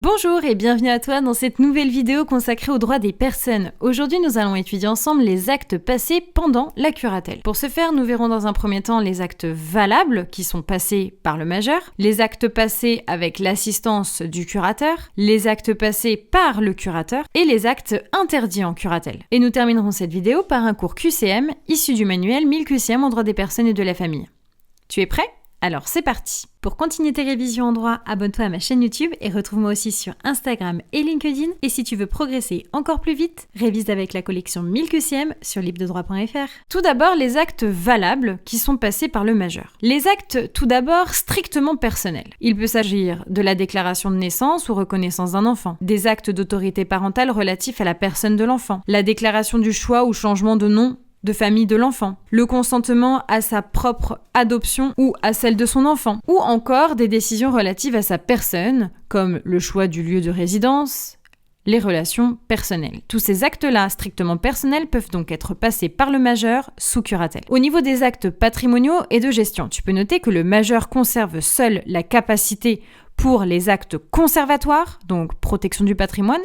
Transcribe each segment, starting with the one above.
Bonjour et bienvenue à toi dans cette nouvelle vidéo consacrée aux droits des personnes. Aujourd'hui, nous allons étudier ensemble les actes passés pendant la curatelle. Pour ce faire, nous verrons dans un premier temps les actes valables qui sont passés par le majeur, les actes passés avec l'assistance du curateur, les actes passés par le curateur et les actes interdits en curatelle. Et nous terminerons cette vidéo par un cours QCM issu du manuel 1000 QCM en droit des personnes et de la famille. Tu es prêt ? Alors c'est parti. Pour continuer tes révisions en droit, abonne-toi à ma chaîne YouTube et retrouve-moi aussi sur Instagram et LinkedIn. Et si tu veux progresser encore plus vite, révise avec la collection 1000 QCM sur libredroit.fr. Tout d'abord, les actes valables qui sont passés par le majeur. Les actes, tout d'abord, strictement personnels. Il peut s'agir de la déclaration de naissance ou reconnaissance d'un enfant, des actes d'autorité parentale relatifs à la personne de l'enfant, la déclaration du choix ou changement de nom de famille de l'enfant, le consentement à sa propre adoption ou à celle de son enfant, ou encore des décisions relatives à sa personne, comme le choix du lieu de résidence, les relations personnelles. Tous ces actes-là, strictement personnels, peuvent donc être passés par le majeur sous curatelle. Au niveau des actes patrimoniaux et de gestion, tu peux noter que le majeur conserve seul la capacité pour les actes conservatoires, donc protection du patrimoine,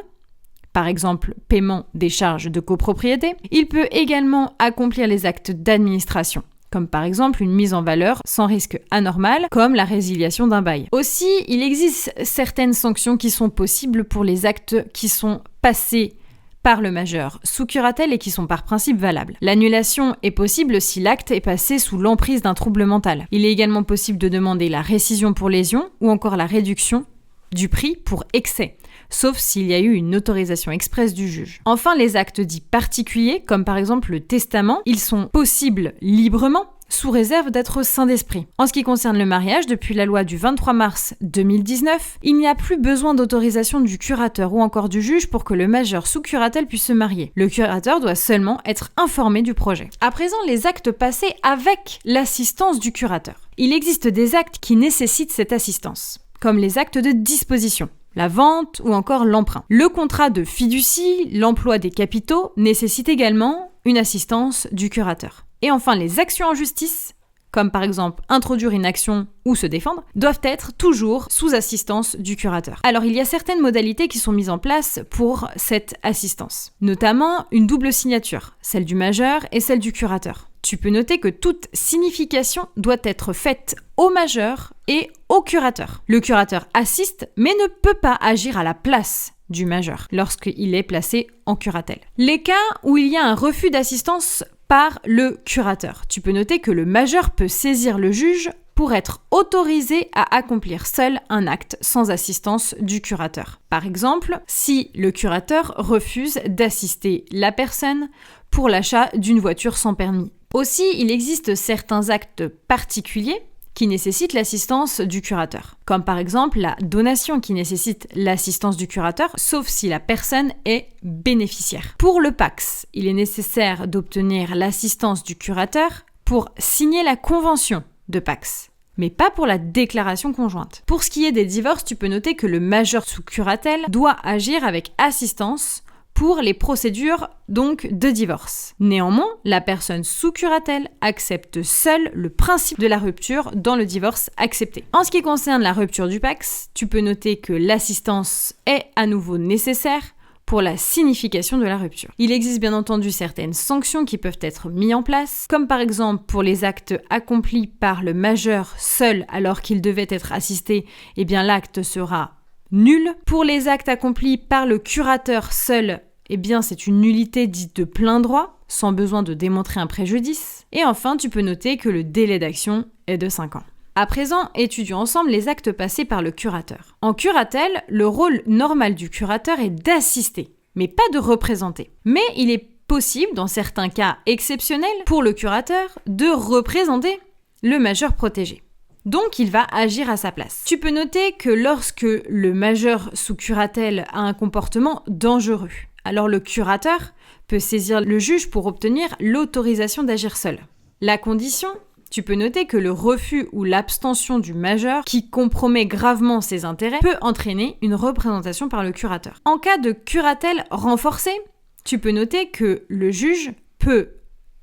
par exemple paiement des charges de copropriété. Il peut également accomplir les actes d'administration, comme par exemple une mise en valeur sans risque anormal, comme la résiliation d'un bail. Aussi, il existe certaines sanctions qui sont possibles pour les actes qui sont passés par le majeur sous curatelle et qui sont par principe valables. L'annulation est possible si l'acte est passé sous l'emprise d'un trouble mental. Il est également possible de demander la récision pour lésion ou encore la réduction du prix pour excès, sauf s'il y a eu une autorisation expresse du juge. Enfin, les actes dits particuliers, comme par exemple le testament, ils sont possibles librement, sous réserve d'être sains d'esprit. En ce qui concerne le mariage, depuis la loi du 23 mars 2019, il n'y a plus besoin d'autorisation du curateur ou encore du juge pour que le majeur sous curatelle puisse se marier. Le curateur doit seulement être informé du projet. À présent, les actes passés avec l'assistance du curateur. Il existe des actes qui nécessitent cette assistance, comme les actes de disposition, la vente ou encore l'emprunt. Le contrat de fiducie, l'emploi des capitaux nécessite également une assistance du curateur. Et enfin, les actions en justice, comme par exemple introduire une action ou se défendre, doivent être toujours sous assistance du curateur. Alors il y a certaines modalités qui sont mises en place pour cette assistance, notamment une double signature, celle du majeur et celle du curateur. Tu peux noter que toute signification doit être faite au majeur et au curateur. Le curateur assiste, mais ne peut pas agir à la place du majeur lorsqu'il est placé en curatelle. Les cas où il y a un refus d'assistance par le curateur, tu peux noter que le majeur peut saisir le juge pour être autorisé à accomplir seul un acte sans assistance du curateur. Par exemple, si le curateur refuse d'assister la personne pour l'achat d'une voiture sans permis. Aussi, il existe certains actes particuliers qui nécessitent l'assistance du curateur, comme par exemple la donation qui nécessite l'assistance du curateur, sauf si la personne est bénéficiaire. Pour le PACS, il est nécessaire d'obtenir l'assistance du curateur pour signer la convention de PACS, mais pas pour la déclaration conjointe. Pour ce qui est des divorces, tu peux noter que le majeur sous curatelle doit agir avec assistance pour les procédures donc de divorce. Néanmoins, la personne sous curatelle accepte seule le principe de la rupture dans le divorce accepté. En ce qui concerne la rupture du PACS, tu peux noter que l'assistance est à nouveau nécessaire pour la signification de la rupture. Il existe bien entendu certaines sanctions qui peuvent être mises en place, comme par exemple pour les actes accomplis par le majeur seul alors qu'il devait être assisté, eh bien l'acte sera nul. Pour les actes accomplis par le curateur seul, eh bien c'est une nullité dite de plein droit, sans besoin de démontrer un préjudice. Et enfin, tu peux noter que le délai d'action est de 5 ans. À présent, étudions ensemble les actes passés par le curateur. En curatelle, le rôle normal du curateur est d'assister, mais pas de représenter. Mais il est possible, dans certains cas exceptionnels, pour le curateur de représenter le majeur protégé. Donc, il va agir à sa place. Tu peux noter que lorsque le majeur sous curatelle a un comportement dangereux, alors le curateur peut saisir le juge pour obtenir l'autorisation d'agir seul. La condition, tu peux noter que le refus ou l'abstention du majeur qui compromet gravement ses intérêts peut entraîner une représentation par le curateur. En cas de curatelle renforcée, tu peux noter que le juge peut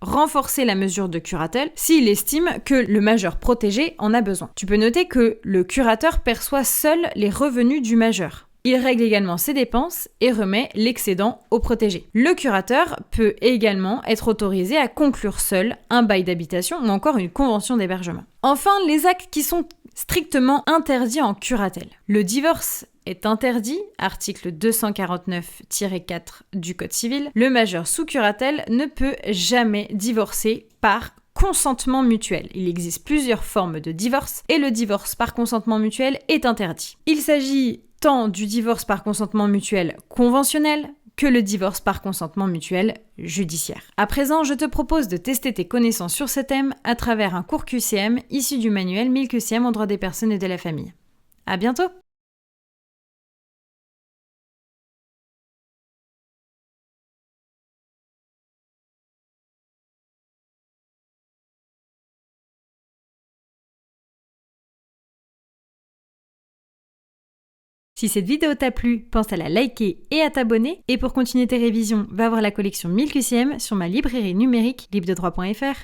renforcer la mesure de curatelle s'il estime que le majeur protégé en a besoin. Tu peux noter que le curateur perçoit seul les revenus du majeur. Il règle également ses dépenses et remet l'excédent au protégé. Le curateur peut également être autorisé à conclure seul un bail d'habitation ou encore une convention d'hébergement. Enfin, les actes qui sont strictement interdits en curatelle. Le divorce est interdit, article 249-4 du Code civil. Le majeur sous curatelle ne peut jamais divorcer par consentement mutuel. Il existe plusieurs formes de divorce et le divorce par consentement mutuel est interdit. Il s'agit tant du divorce par consentement mutuel conventionnel que le divorce par consentement mutuel judiciaire. À présent, je te propose de tester tes connaissances sur ce thème à travers un cours QCM issu du manuel 1000 QCM en droit des personnes et de la famille. À bientôt! Si cette vidéo t'a plu, pense à la liker et à t'abonner. Et pour continuer tes révisions, va voir la collection 1000 QCM sur ma librairie numérique libredroit.fr.